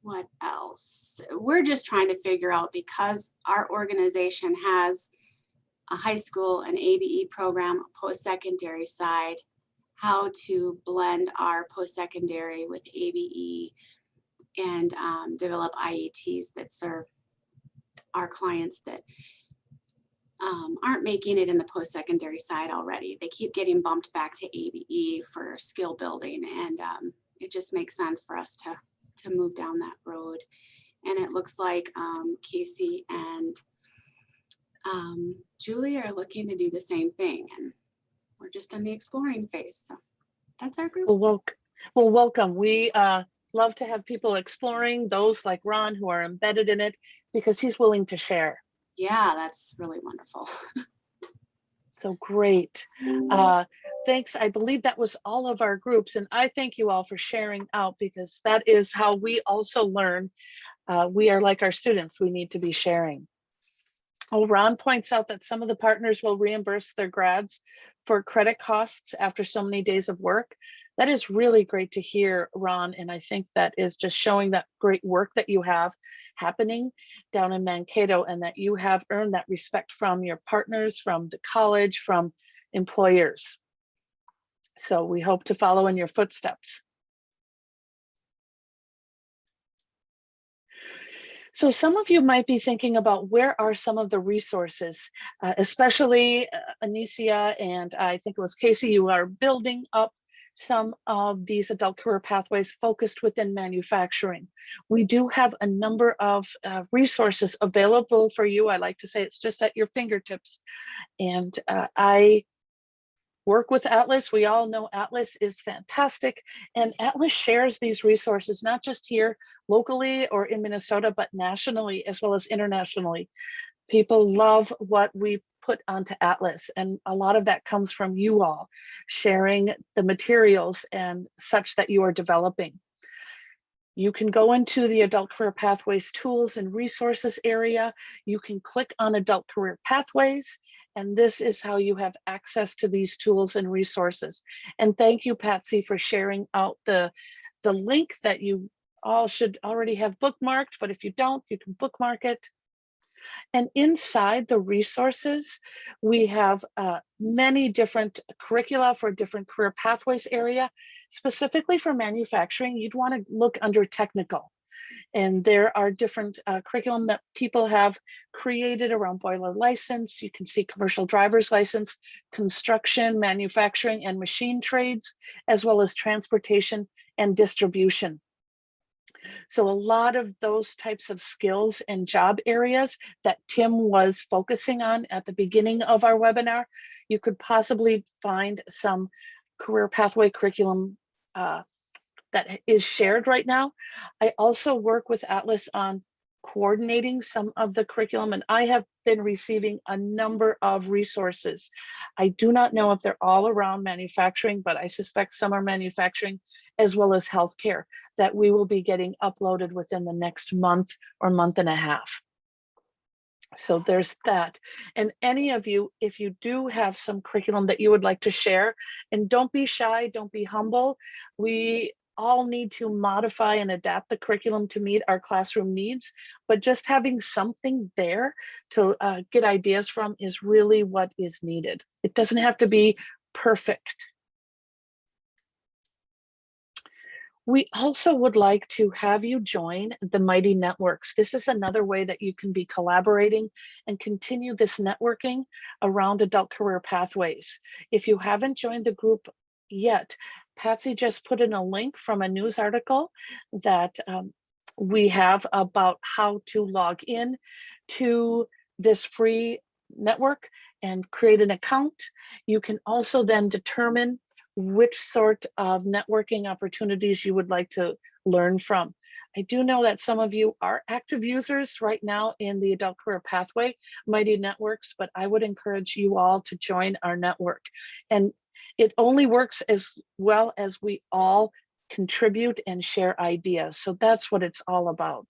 What else? We're just trying to figure out, because our organization has a high school, an ABE program, a post-secondary side, how to blend our post-secondary with ABE and develop IETs that serve our clients that aren't making it in the post-secondary side already. They keep getting bumped back to ABE for skill building, and it just makes sense for us to move down that road. And it looks like Casey and Julie are looking to do the same thing, and we're just in the exploring phase. So that's our group. Well, welcome. We love to have people exploring, those like Ron who are embedded in it, because he's willing to share. Yeah, that's really wonderful. So great. Thanks. I believe that was all of our groups, and I thank you all for sharing out, because that is how we also learn. We are like our students, we need to be sharing. Oh, Ron points out that some of the partners will reimburse their grads for credit costs after so many days of work. That is really great to hear, Ron. And I think that is just showing that great work that you have happening down in Mankato, and that you have earned that respect from your partners, from the college, from employers. So we hope to follow in your footsteps. So some of you might be thinking about where are some of the resources, especially Anicia and I think it was Casey, you are building up some of these adult career pathways focused within manufacturing. We do have a number of resources available for you. I like to say it's just at your fingertips. And I work with Atlas. We all know Atlas is fantastic, and Atlas shares these resources, not just here locally or in Minnesota, but nationally as well as internationally. People love what we put onto Atlas, and a lot of that comes from you all sharing the materials and such that you are developing. You can go into the Adult Career Pathways Tools and Resources area. You can click on Adult Career Pathways, and this is how you have access to these tools and resources. And thank you, Patsy, for sharing out the link that you all should already have bookmarked, but if you don't, you can bookmark it. And inside the resources, we have many different curricula for different career pathways area. Specifically for manufacturing, you'd want to look under technical. And there are different curriculum that people have created around boiler license. You can see commercial driver's license, construction, manufacturing, and machine trades, as well as transportation and distribution. So a lot of those types of skills and job areas that Tim was focusing on at the beginning of our webinar, you could possibly find some career pathway curriculum that is shared right now. I also work with Atlas on coordinating some of the curriculum, and I have been receiving a number of resources. I do not know if they're all around manufacturing, but I suspect some are manufacturing as well as healthcare that we will be getting uploaded within the next month or month and a half. So there's that. And any of you, if you do have some curriculum that you would like to share, and don't be shy, don't be humble. We all need to modify and adapt the curriculum to meet our classroom needs, but just having something there to get ideas from is really what is needed. It doesn't have to be perfect. We also would like to have you join the Mighty Networks. This is another way that you can be collaborating and continue this networking around adult career pathways. If you haven't joined the group yet, Patsy just put in a link from a news article that we have about how to log in to this free network and create an account. You can also then determine which sort of networking opportunities you would like to learn from. I do know that some of you are active users right now in the Adult Career Pathway Mighty Networks, but I would encourage you all to join our network. And it only works as well as we all contribute and share ideas. So that's what it's all about.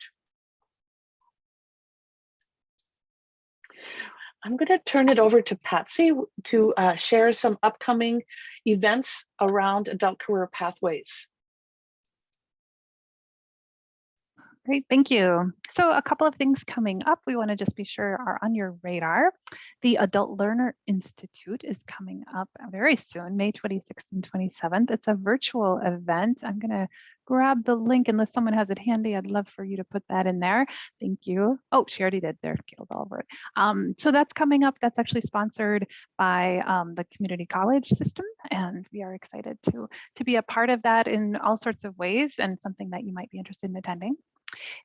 I'm going to turn it over to Patsy to share some upcoming events around adult career pathways. Great, thank you. So a couple of things coming up we want to just be sure are on your radar. The Adult Learner Institute is coming up very soon, May 26th and 27th. It's a virtual event. I'm going to grab the link unless someone has it handy. I'd love for you to put that in there. Thank you. Oh, she already did. There, Gail's all over it. So that's coming up. That's actually sponsored by the community college system, and we are excited to be a part of that in all sorts of ways, and something that you might be interested in attending.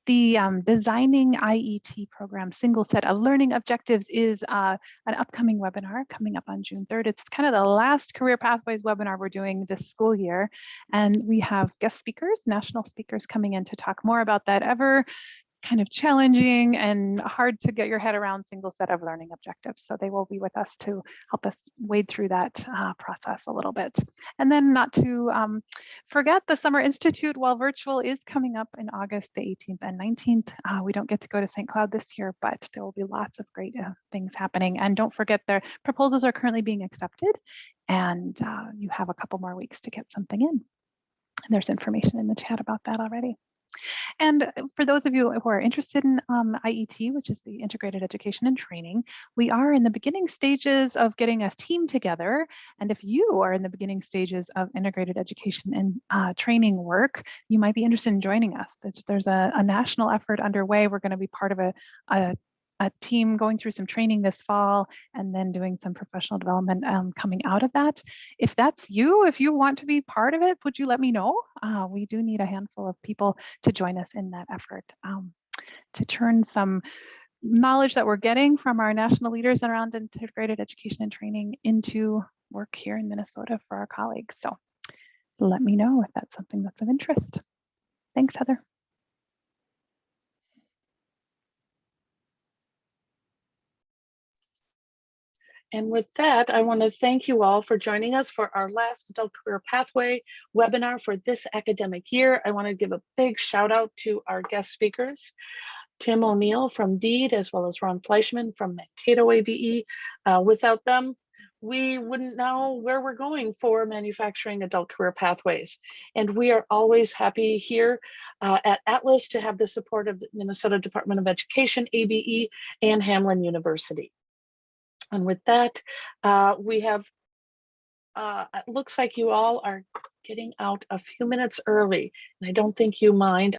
The Designing IET program single set of learning objectives is an upcoming webinar coming up on June 3rd. It's kind of the last career pathways webinar we're doing this school year. And we have guest speakers, national speakers coming in to talk more about that ever kind of challenging and hard to get your head around single set of learning objectives. So they will be with us to help us wade through that process a little bit. And then not to forget, the Summer Institute, while virtual, is coming up in August the 18th and 19th. We don't get to go to St. Cloud this year, but there will be lots of great things happening. And don't forget, their proposals are currently being accepted. and you have a couple more weeks to get something in. There's information in the chat about that already. And for those of you who are interested in IET, which is the Integrated Education and Training, we are in the beginning stages of getting a team together. And if you are in the beginning stages of integrated education and training work, you might be interested in joining us. There's a national effort underway. We're going to be part of a team going through some training this fall and then doing some professional development coming out of that. If that's you, if you want to be part of it, would you let me know? We do need a handful of people to join us in that effort to turn some knowledge that we're getting from our national leaders around integrated education and training into work here in Minnesota for our colleagues. So let me know if that's something that's of interest. Thanks, Heather. And with that, I want to thank you all for joining us for our last Adult Career Pathway webinar for this academic year. I want to give a big shout out to our guest speakers, Tim O'Neill from DEED, as well as Ron Fleischman from Mankato ABE. Without them, we wouldn't know where we're going for manufacturing adult career pathways. And we are always happy here at Atlas to have the support of the Minnesota Department of Education, ABE, and Hamline University. And with that, we have, it looks like you all are getting out a few minutes early, and I don't think you mind.